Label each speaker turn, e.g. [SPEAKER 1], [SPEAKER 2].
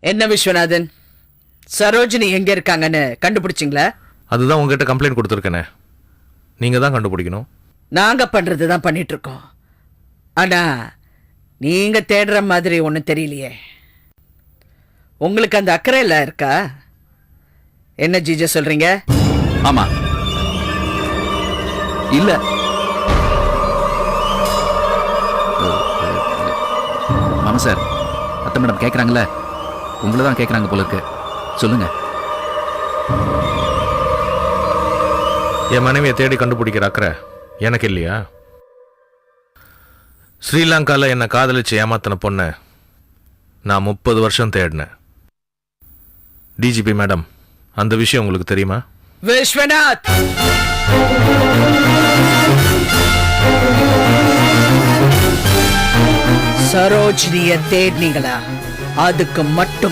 [SPEAKER 1] என்ன விஸ்வநாதன், சரோஜினி எங்க இருக்காங்கன்னு கண்டுபிடிச்சிங்களா?
[SPEAKER 2] அதுதான் உங்ககிட்ட கம்ப்ளைண்ட் கொடுத்துருக்கேனே, நீங்க தான் கண்டுபிடிக்கணும்.
[SPEAKER 1] நாங்க பண்றதுதான் பண்ணிட்டு இருக்கோம். ஆனா நீங்க தேடுற மாதிரி ஒன்றும் தெரியலையே. உங்களுக்கு அந்த அக்கறை இல்ல இருக்கா? என்ன ஜீஜா சொல்றீங்க?
[SPEAKER 3] ஆமா இல்ல ஆமா சார், அத்தை மேடம் கேட்குறாங்களே, உங்களை தான் கேட்குறாங்க போல இருக்கு. சொல்லுங்க.
[SPEAKER 2] என் மனைவியை தேடி கண்டுபிடிக்கிற அக்கறை எனக்கு இல்லையா? ஸ்ரீலங்காவில் என்னை காதலிச்சு ஏமாத்தின பொண்ணை நான் 30 வருஷம் தேடினேன். டிஜிபி மேடம், அந்த விஷயம் உங்களுக்கு தெரியுமா?
[SPEAKER 1] விஸ்வநாத், சரோஜினிய தேடினீங்களா? அதுக்கு மட்டும்